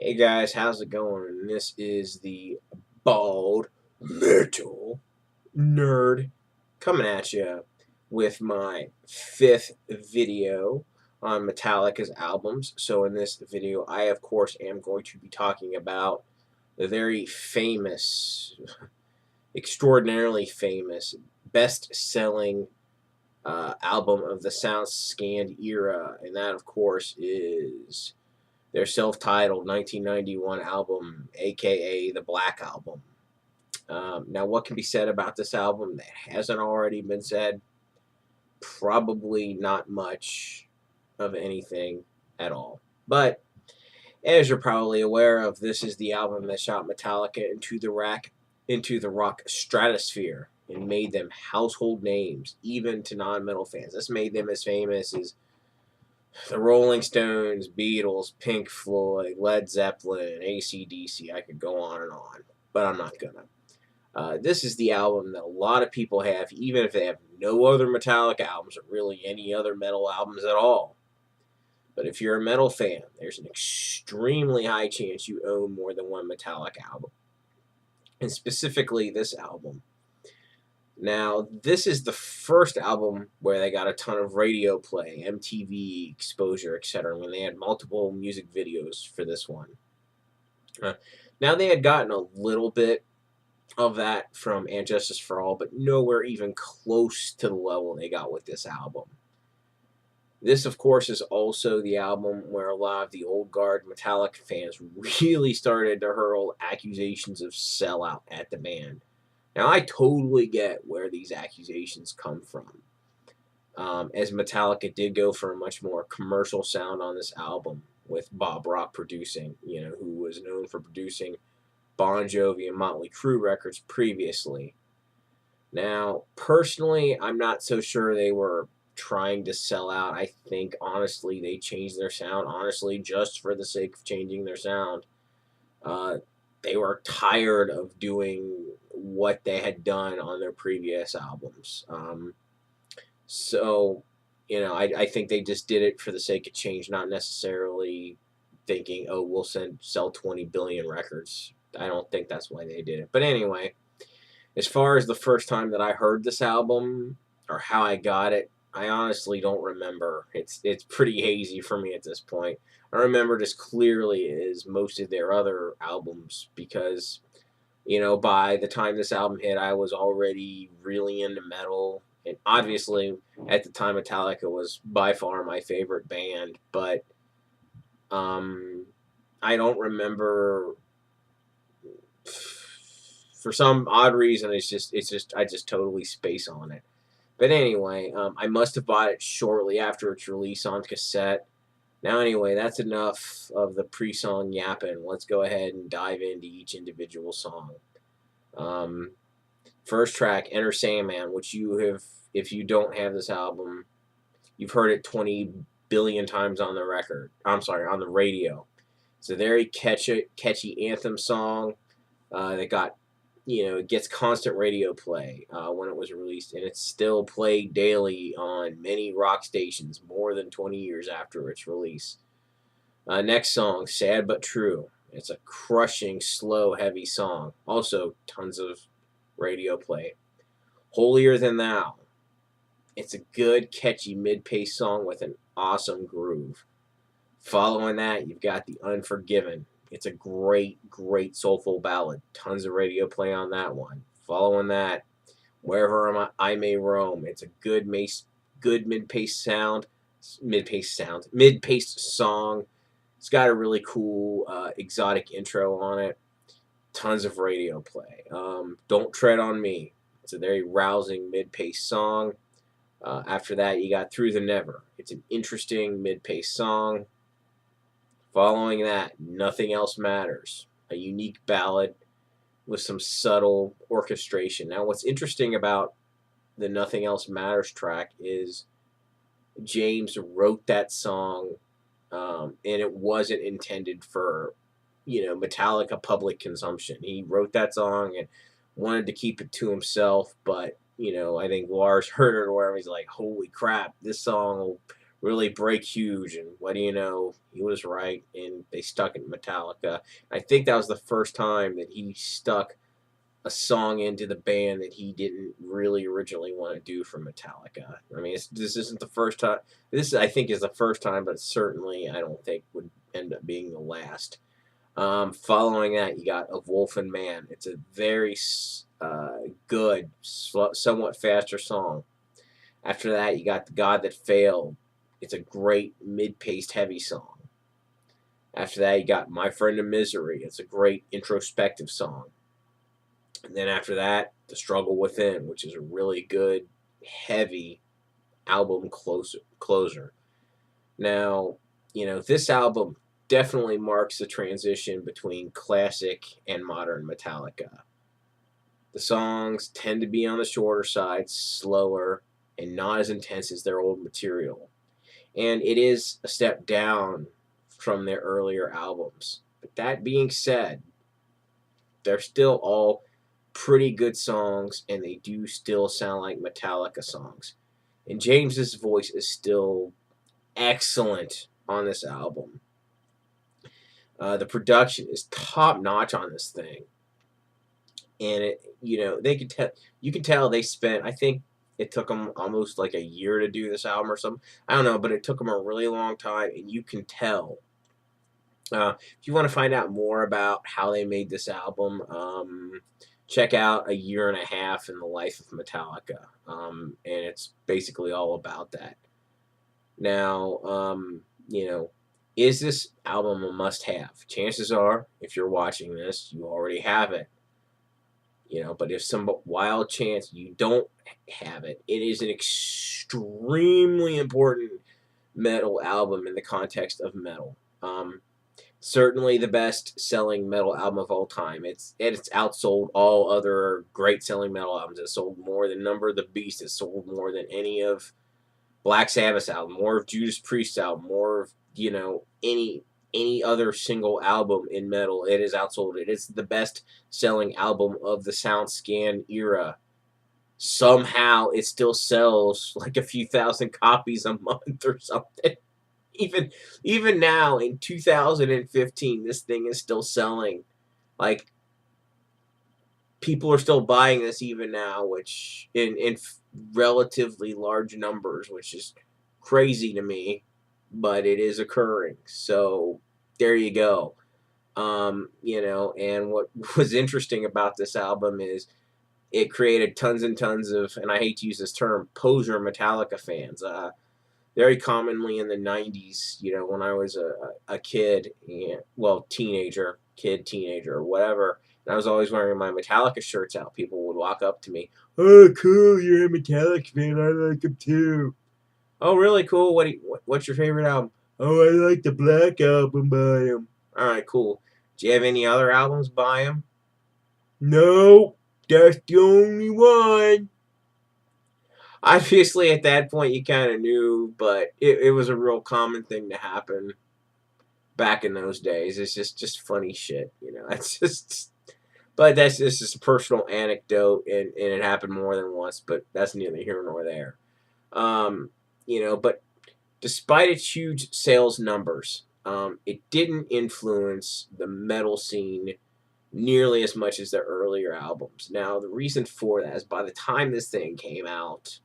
Hey guys, how's it going? This is the Bald Metal Nerd coming at you with my fifth video on Metallica's albums. So in this video, I of course am going to be talking about the very famous, extraordinarily famous, best-selling album of the SoundScan era, and that of course is their self-titled 1991 album, aka the Black Album. Now, what can be said about this album that hasn't already been said? Probably not much of anything at all. But as you're probably aware of, this is the album that shot Metallica into the rock stratosphere and made them household names, even to non-metal fans. This made them as famous as the Rolling Stones, Beatles, Pink Floyd, Led Zeppelin, AC/DC. I could go on and on, but I'm not gonna. This is the album that a lot of people have, even if they have no other Metallica albums or really any other metal albums at all. But if you're a metal fan, there's an extremely high chance you own more than one Metallica album, and specifically this album. Now, this is the first album where they got a ton of radio play, MTV exposure, etc. When they had multiple music videos for this one. Now, they had gotten a little bit of that from And Justice for All, but nowhere even close to the level they got with this album. This, of course, is also the album where a lot of the old guard Metallica fans really started to hurl accusations of sellout at the band. Now, I totally get where these accusations come from, as Metallica did go for a much more commercial sound on this album, with Bob Rock producing, who was known for producing Bon Jovi and Motley Crue records previously. Now, personally, I'm not so sure they were trying to sell out. I think, honestly, they changed their sound, honestly, just for the sake of changing their sound. Uh, they were tired of doing what they had done on their previous albums. So, I think they just did it for the sake of change, not necessarily thinking, oh, we'll sell 20 billion records. I don't think that's why they did it. But anyway, as far as the first time that I heard this album or how I got it, I honestly don't remember. It's pretty hazy for me at this point. I remember it as clearly as most of their other albums because, by the time this album hit, I was already really into metal. And obviously, at the time, Metallica was by far my favorite band. But I don't remember, for some odd reason. I just totally space on it. But anyway, I must have bought it shortly after its release on cassette. Now, anyway, that's enough of the pre-song yapping. Let's go ahead and dive into each individual song. First track, Enter Sandman, which if you don't have this album, you've heard it 20 billion times on the on the radio. It's a very catchy anthem song that got, it gets constant radio play when it was released, and it's still played daily on many rock stations more than 20 years after its release. Next song, Sad But True. It's a crushing, slow, heavy song. Also, tons of radio play. Holier Than Thou. It's a good, catchy, mid-paced song with an awesome groove. Following that, you've got the Unforgiven. It's a great, great soulful ballad. Tons of radio play on that one. Following that, Wherever I May Roam. It's a good mid-paced song. It's got a really cool, exotic intro on it. Tons of radio play. Don't Tread on Me. It's a very rousing mid-paced song. After that, you got Through the Never. It's an interesting mid-paced song. Following that, Nothing Else Matters, a unique ballad with some subtle orchestration. Now, what's interesting about the Nothing Else Matters track is James wrote that song, and it wasn't intended for, Metallica public consumption. He wrote that song and wanted to keep it to himself, but, I think Lars heard it or whatever. He's like, holy crap, this song will really break huge. And what do you know? He was right, and they stuck it in Metallica. I think that was the first time that he stuck a song into the band that he didn't really originally want to do for Metallica. I mean, this isn't the first time. This, I think, is the first time, but certainly I don't think would end up being the last. Following that, you got A Wolf and Man. It's a very good, somewhat faster song. After that, you got The God That Failed. It's a great mid-paced heavy song. After that, you got My Friend in Misery. It's a great introspective song. And then after that, The Struggle Within, which is a really good, heavy album closer. Now, this album definitely marks the transition between classic and modern Metallica. The songs tend to be on the shorter side, slower, and not as intense as their old material. And it is a step down from their earlier albums. But that being said, they're still all pretty good songs, and they do still sound like Metallica songs. And James's voice is still excellent on this album. The production is top notch on this thing, and they could tell. You can tell they spent. I think it took them almost like a year to do this album or something. I don't know, but it took them a really long time, and you can tell. If you want to find out more about how they made this album, check out A Year and a Half in the Life of Metallica, and it's basically all about that. Now, is this album a must-have? Chances are, if you're watching this, you already have it. But if some wild chance you don't have it, it is an extremely important metal album in the context of metal. Certainly the best-selling metal album of all time. It's outsold all other great-selling metal albums. It sold more than Number of the Beast. It sold more than any of Black Sabbath's album, more of Judas Priest's album, more of any other single album in metal. It is outsold. It is the best-selling album of the SoundScan era. Somehow it still sells like a few thousand copies a month or something. Even now in 2015, this thing is still selling. Like, people are still buying this even now, which in relatively large numbers, which is crazy to me, but it is occurring. So there you go. And what was interesting about this album is it created tons and tons of, and I hate to use this term, poser Metallica fans. Very commonly in the 90s, when I was a kid, teenager, or whatever, and I was always wearing my Metallica shirts out, people would walk up to me, "Oh, cool, you're a Metallica fan, I like them too." "Oh, really? Cool. What's your favorite album?" "Oh, I like the Black Album by them." "All right, cool. Do you have any other albums by them?" "No, that's the only one." Obviously, at that point, you kind of knew, but it was a real common thing to happen back in those days. It's just funny shit, It's just, but that's just a personal anecdote, and it happened more than once. But that's neither here nor there. But despite its huge sales numbers, it didn't influence the metal scene nearly as much as their earlier albums. Now, the reason for that is by the time this thing came out,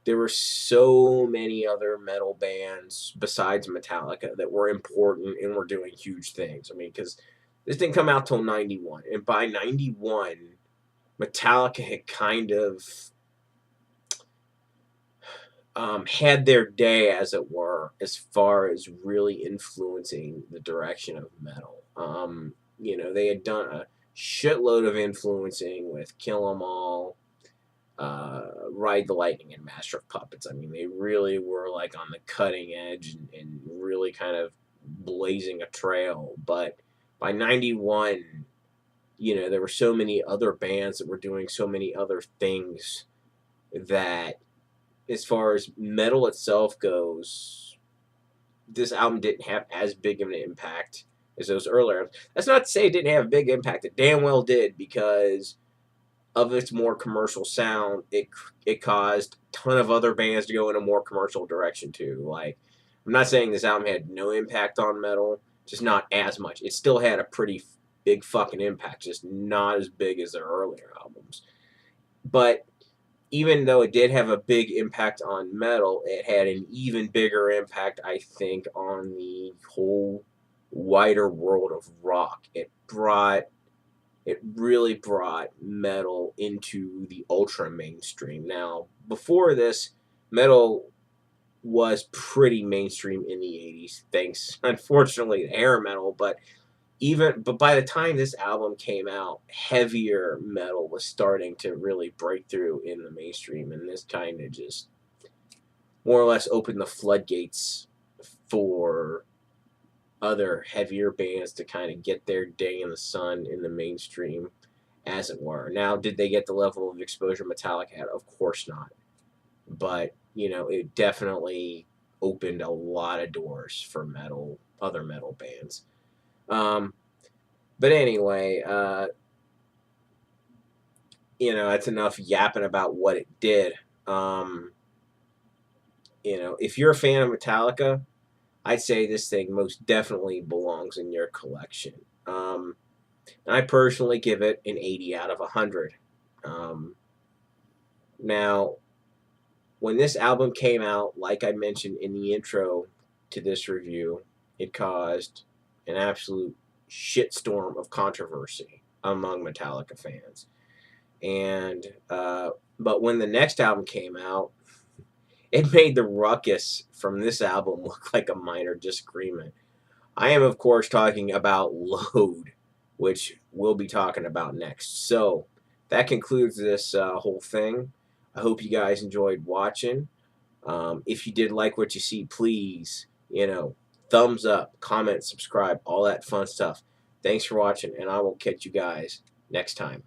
there were so many other metal bands besides Metallica that were important and were doing huge things. I mean, because this didn't come out till 91. And by 91, Metallica had kind of had their day, as it were, as far as really influencing the direction of metal. They had done a shitload of influencing with Kill 'Em All, Ride the Lightning, and Master of Puppets. I mean, they really were like on the cutting edge and really kind of blazing a trail. But by 91, there were so many other bands that were doing so many other things that, as far as metal itself goes, this album didn't have as big of an impact as those earlier. That's not to say it didn't have a big impact. It damn well did, because of its more commercial sound, it caused a ton of other bands to go in a more commercial direction too. Like, I'm not saying this album had no impact on metal, just not as much. It still had a pretty big fucking impact, just not as big as their earlier albums. But even though it did have a big impact on metal, it had an even bigger impact, I think, on the whole wider world of rock. It really brought metal into the ultra mainstream. Now, before this, metal was pretty mainstream in the 80s, thanks, unfortunately, to hair metal, but by the time this album came out, heavier metal was starting to really break through in the mainstream, and this kind of just more or less opened the floodgates for other heavier bands to kind of get their day in the sun in the mainstream, as it were. Now, did they get the level of exposure Metallica had? Of course not. But, it definitely opened a lot of doors for other metal bands. But anyway, that's enough yapping about what it did. If you're a fan of Metallica, I'd say this thing most definitely belongs in your collection. And I personally give it an 80 out of 100. Now, when this album came out, like I mentioned in the intro to this review, it caused an absolute shitstorm of controversy among Metallica fans. And but when the next album came out, it made the ruckus from this album look like a minor disagreement. I am, of course, talking about Load, which we'll be talking about next. So that concludes this whole thing. I hope you guys enjoyed watching. If you did like what you see, please, thumbs up, comment, subscribe, all that fun stuff. Thanks for watching, and I will catch you guys next time.